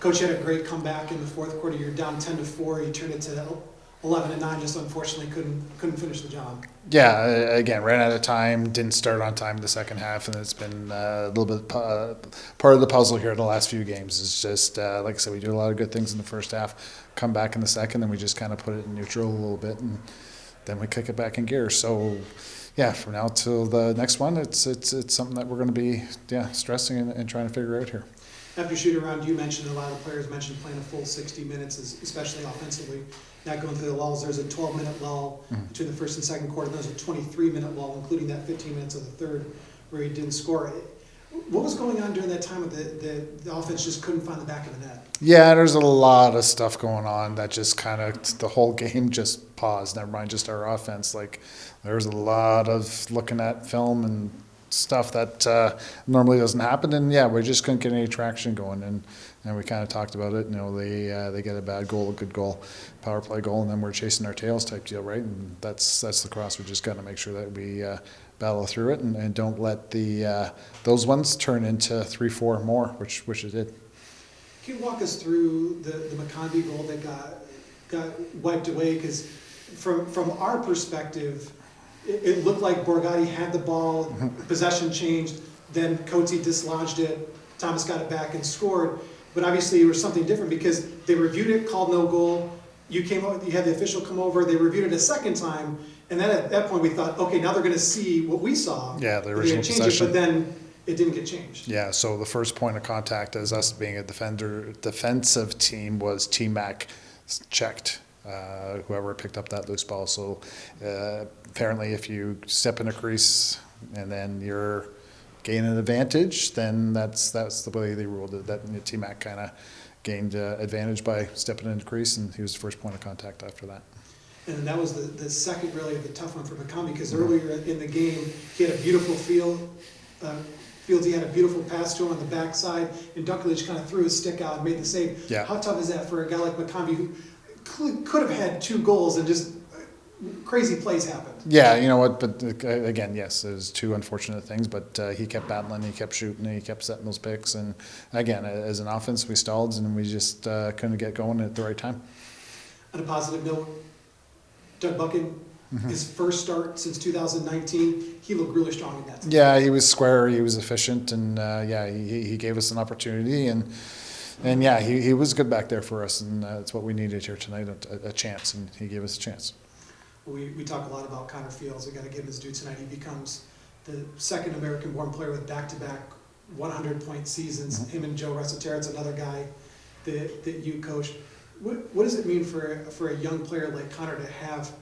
Coach had a great comeback in the fourth quarter. You're down 10-4. You turned it to 11-9. Just unfortunately couldn't finish the job. Yeah, again, ran out of time, didn't start on time in the second half, and it's been a little bit part of the puzzle here in the last few games. It's just, like I said, we do a lot of good things in the first half, come back in the second, and we just kind of put it in neutral a little bit, and then we kick it back in gear. So, yeah, from now till the next one, it's something that we're going to be stressing and trying to figure out here. After shoot around, you mentioned a lot of the players mentioned playing a full 60 minutes, especially offensively. Not going through the lulls. There's a 12-minute lull between the first and second quarter. There's a 23-minute lull, including that 15 minutes of the third where he didn't score. What was going on during that time with the offense just couldn't find the back of the net? Yeah, there's a lot of stuff going on that just kind of, the whole game just paused. Never mind just our offense. Like, there's a lot of looking at film and stuff that normally doesn't happen, and we just couldn't get any traction going, and we kind of talked about it. They get a bad goal, a good goal, power play goal, and then we're chasing our tails type deal, right? And that's lacrosse. We just got to make sure that we battle through it and don't let those ones turn into 3-4 more, which it did. Can you walk us through the McConvey goal that got wiped away? Because from our perspective, it looked like Borgatti had the ball, possession changed, then Coetzee dislodged it, Thomas got it back and scored. But obviously it was something different because they reviewed it, called no goal. You had the official come over, they reviewed it a second time, and then at that point we thought, okay, now they're going to see what we saw. Yeah, the original possession. But then it didn't get changed. Yeah, so the first point of contact as us being a defensive team was T-Mac checked. Whoever picked up that loose ball. So apparently if you step in a crease and then you're gaining an advantage, then that's the way they ruled it. That T-Mac kind of gained advantage by stepping in the crease, and he was the first point of contact after that. And that was the second really of the tough one for McConvey, because earlier in the game he had a beautiful Fields, he had a beautiful pass to him on the backside, and Dunkerledge kind of threw his stick out and made the save. Yeah. How tough is that for a guy like McConvey who could have had 2 goals and just crazy plays happened? Yeah, you know what, but again, yes, there's 2 unfortunate things, but he kept battling, he kept shooting, he kept setting those picks, and again, as an offense, we stalled and we just couldn't get going at the right time. On a positive note, Doug Buchan, his first start since 2019, he looked really strong in that. Yeah, he was square, he was efficient, and he gave us an opportunity, and he was good back there for us, and that's what we needed here tonight, a chance, and he gave us a chance. We talk a lot about Connor Fields. We got to give him his due tonight. He becomes the second American-born player with back-to-back 100-point seasons. Him and Joe Resseterra's another guy that you coached. What does it mean for a young player like Connor to have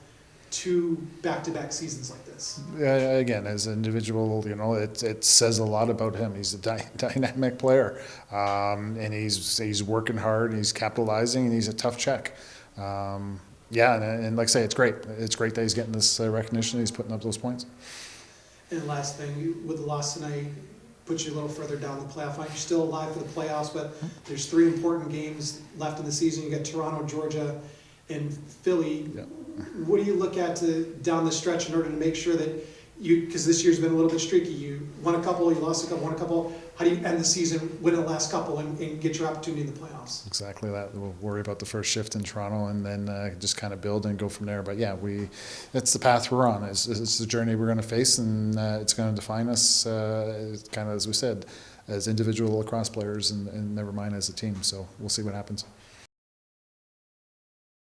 2 back-to-back seasons like this? Again, as an individual, it says a lot about him. He's a dynamic player, and he's working hard, he's capitalizing, and he's a tough check. And like I say, it's great. It's great that he's getting this recognition. He's putting up those points. And last thing, with the loss tonight, puts you a little further down the playoff line. You're still alive for the playoffs, but there's 3 important games left in the season. You got Toronto, Georgia, and Philly. Yeah. What do you look at down the stretch in order to make sure that because this year's been a little bit streaky, you won a couple, you lost a couple, won a couple. How do you end the season, win the last couple, and get your opportunity in the playoffs? Exactly that. We'll worry about the first shift in Toronto, and then just kind of build and go from there. But it's the path we're on. It's the journey we're going to face, and it's going to define us, kind of as we said, as individual lacrosse players, and never mind as a team. So we'll see what happens.